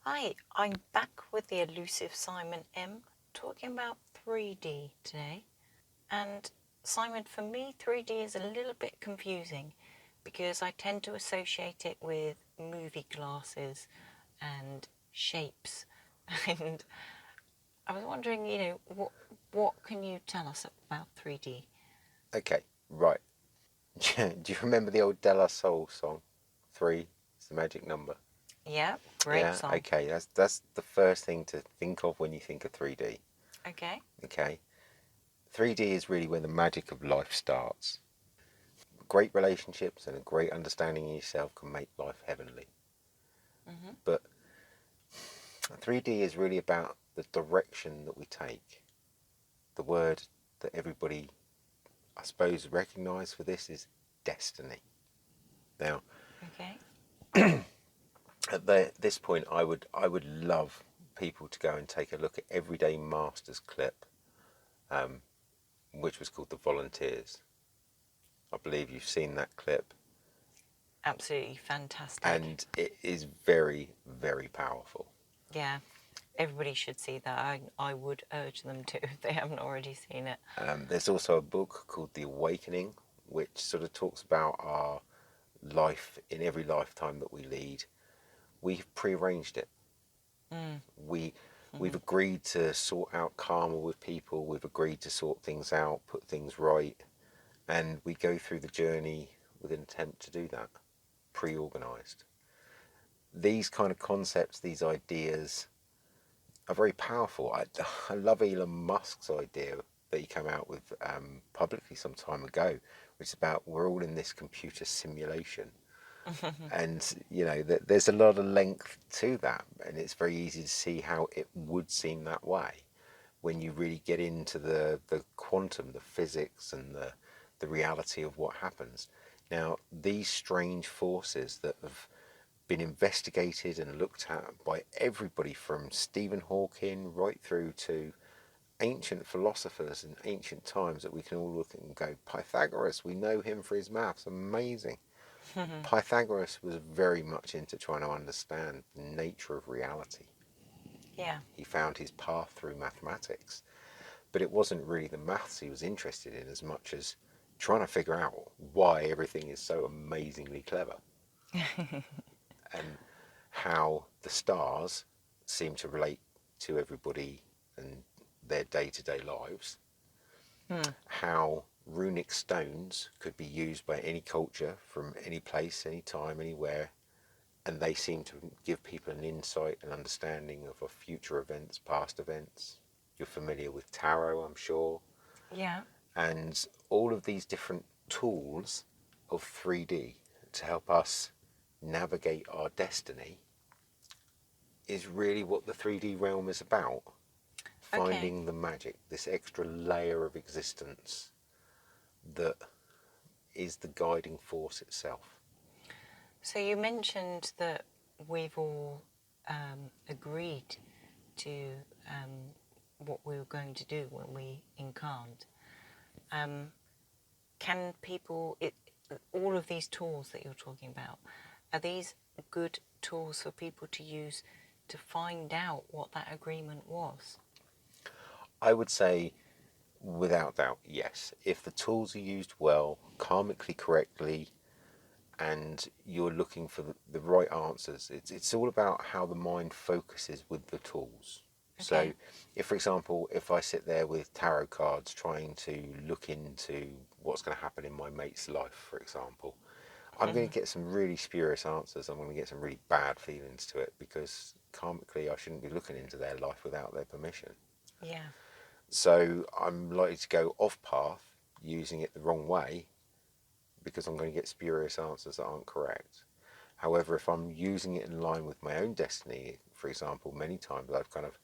Hi, I'm back with the elusive Simon M. talking about 3D today. And Simon, for me, 3D is a little bit confusing because I tend to associate it with movie glasses and shapes. And I was wondering, what can you tell us about 3D? Okay, right. Do you remember the old De La Soul song? Three is the magic number. Yeah, great Yeah, song. okay, that's the first thing to think of when you think of 3D. Okay. Okay, 3D is really where the magic of life starts. Great relationships and a great understanding of yourself can make life heavenly. Mm-hmm. But 3D is really about the direction that we take. The word that everybody, I suppose, recognise for this is destiny. Now, Okay. this point, I would love people to go and take a look at Everyday Masters clip, um, which was called The Volunteers. I believe you've seen that clip, Absolutely fantastic. and it is very, very powerful. Yeah, everybody should see that. I would urge them to if they haven't already seen it. There's also a book called The Awakening, which sort of talks about our life in every lifetime that we lead. We've prearranged it. Mm. We we've Mm-hmm. agreed to sort out karma with people. We've agreed to sort things out, put things right, and we go through the journey with an attempt to do that, pre-organized. These kind of concepts, these ideas are very powerful. I love Elon Musk's idea that he came out with publicly some time ago, which is about we're all in this computer simulation. And there's a lot of length to that, and it's very easy to see how it would seem that way when you really get into the quantum, the physics, and the reality of what happens. Now, these strange forces that have been investigated and looked at by everybody from Stephen Hawking right through to ancient philosophers in ancient times that we can all look at and go, Pythagoras, we know him for his maths, amazing. Pythagoras was very much into trying to understand the nature of reality. Yeah. He found his path through mathematics. But it wasn't really the maths he was interested in as much as trying to figure out why everything is so amazingly clever and how the stars seem to relate to everybody and their day to day lives, Hmm. how runic stones could be used by any culture from any place, any time, anywhere, and they seem to give people an insight and understanding of future events, past events. You're familiar with tarot, I'm sure. Yeah. And all of these different tools of 3D to help us navigate our destiny is really what the 3D realm is about. Okay. Finding the magic, this extra layer of existence that is the guiding force itself. So you mentioned that we've all agreed to what we were going to do when we incarnate. Um, can people, all of these tools that you're talking about, are these good tools for people to use to find out what that agreement was? I would say, without doubt, yes. If the tools are used well, karmically correctly, and you're looking for the right answers. It's all about how the mind focuses with the tools. So, Okay. if, for example, if I sit there with tarot cards trying to look into what's going to happen in my mate's life, for example, I'm going to get some really spurious answers. I'm going to get some really bad feelings to it because karmically I shouldn't be looking into their life without their permission. Yeah. So, I'm likely to go off path using it the wrong way because I'm going to get spurious answers that aren't correct. However, if I'm using it in line with my own destiny, for example, many times I've kind of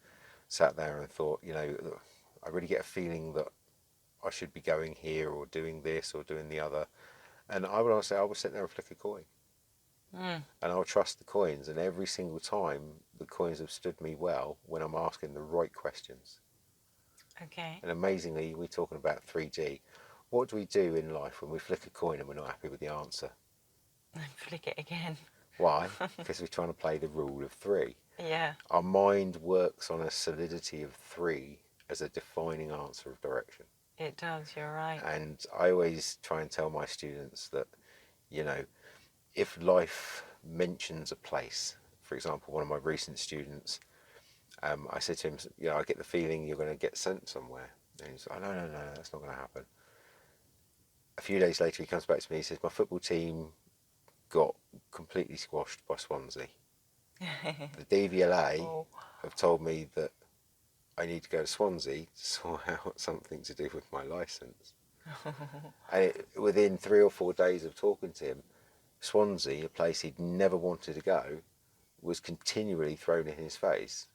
sat there and thought, I really get a feeling that I should be going here or doing this or doing the other. And I would sit there and flick a coin. Mm. And I'll trust the coins. And every single time, the coins have stood me well when I'm asking the right questions. Okay. And amazingly, we're talking about 3D. What do we do in life when we flick a coin and we're not happy with the answer? Flick it again. Why? Because we're trying to play the rule of three. Yeah, Our mind works on a solidity of three as a defining answer of direction. it does. You're right. And I always try and tell my students that, you know, if life mentions a place, for example, one of my recent students, I said to him, you know, I get the feeling you're going to get sent somewhere. And he's like, no, no, no, that's not going to happen. A few days later, he comes back to me, he says, my football team got completely squashed by Swansea. The DVLA Oh, have told me that I need to go to Swansea to sort out something to do with my licence. And within 3 or 4 days of talking to him, Swansea, a place he'd never wanted to go, was continually thrown in his face.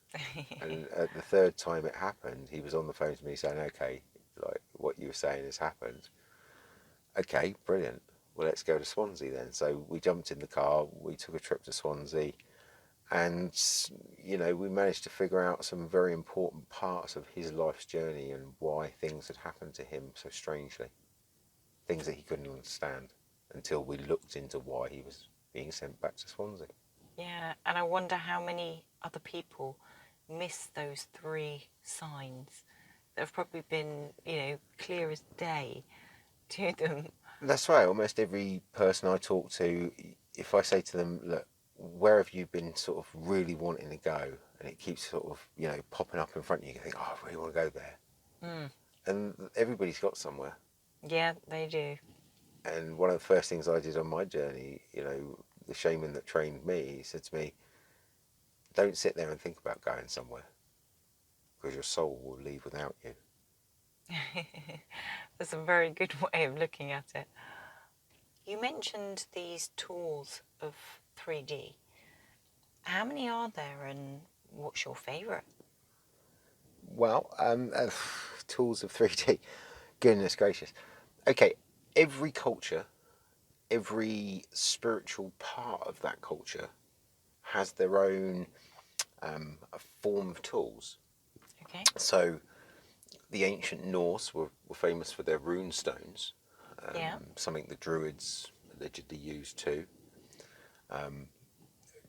And at the third time it happened, he was on the phone to me saying, okay, like what you were saying has happened. Okay, brilliant. Well, let's go to Swansea then. So we jumped in the car, we took a trip to Swansea, and, you know, we managed to figure out some very important parts of his life's journey and why things had happened to him so strangely. Things that he couldn't understand until we looked into why he was being sent back to Swansea. yeah. And I wonder how many other people miss those three signs that have probably been, clear as day to them. That's right. Almost every person I talk to, if I say to them, look, where have you been sort of really wanting to go? And it keeps sort of, you know, popping up in front of you. You think, oh, I really want to go there. Mm. And everybody's got somewhere. Yeah, they do. And one of the first things I did on my journey, you know, the shaman that trained me, he said to me, don't sit there and think about going somewhere because your soul will leave without you. That's a very good way of looking at it. You mentioned these tools of 3D. How many are there and what's your favourite? Well, tools of 3D. Goodness gracious. Okay, every culture, every spiritual part of that culture has their own form of tools. Okay. So the ancient Norse were famous for their rune stones, Yeah. something the Druids allegedly used too.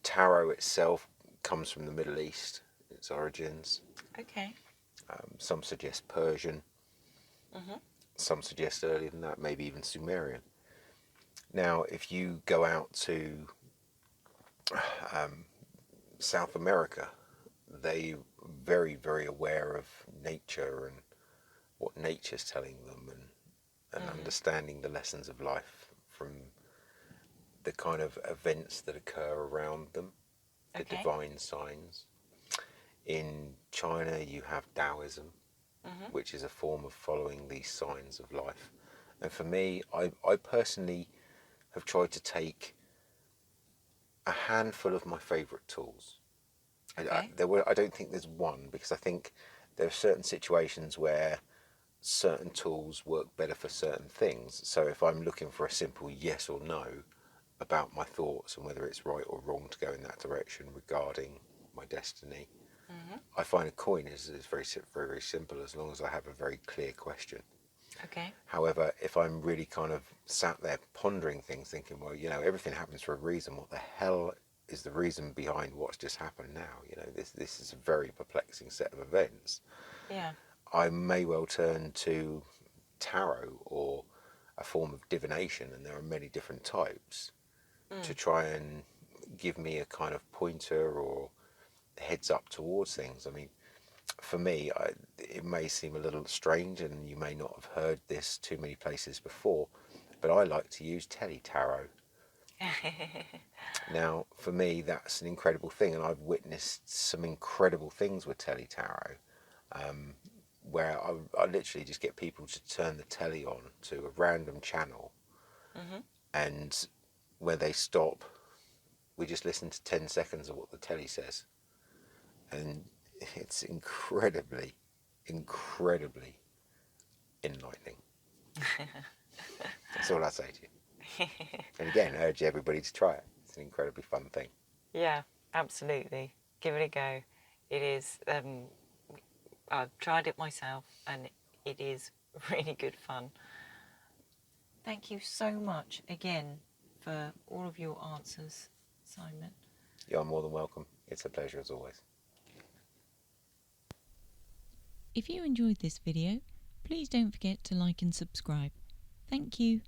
Tarot itself comes from the Middle East, its origins. Okay. Some suggest Persian, Mhm. some suggest earlier than that, maybe even Sumerian. Now, if you go out to South America, they very, very aware of nature and what nature's telling them, and understanding the lessons of life from the kind of events that occur around them, the Okay. divine signs. In China, you have Taoism, Mhm. which is a form of following these signs of life. And for me, I personally have tried to take a handful of my favourite tools. Okay. I don't think there's one, because I think there are certain situations where certain tools work better for certain things. So if I'm looking for a simple yes or no about my thoughts and whether it's right or wrong to go in that direction regarding my destiny, Mhm. I find a coin is very, very, very simple as long as I have a very clear question. Okay. However, if I'm really kind of sat there pondering things, thinking, well, you know, everything happens for a reason. What the hell is the reason behind what's just happened now? You know, this is a very perplexing set of events. Yeah. I may well turn to tarot or a form of divination, and there are many different types, to Mm. try and give me a kind of pointer or heads up towards things. I mean, for me, it may seem a little strange, and you may not have heard this too many places before, but I like to use tele tarot. Now, for me, that's an incredible thing, and I've witnessed some incredible things with tele tarot, where I literally just get people to turn the telly on to a random channel, Mhm. and when they stop, we just listen to 10 seconds of what the telly says, and it's incredibly, incredibly enlightening. That's all I say to you. And again, I urge everybody to try it. It's an incredibly fun thing. Yeah. Absolutely. Give it a go. It is. I've tried it myself, and it is really good fun. Thank you so much again for all of your answers. Simon. You're more than welcome. It's a pleasure as always. If you enjoyed this video, please don't forget to like and subscribe. Thank you.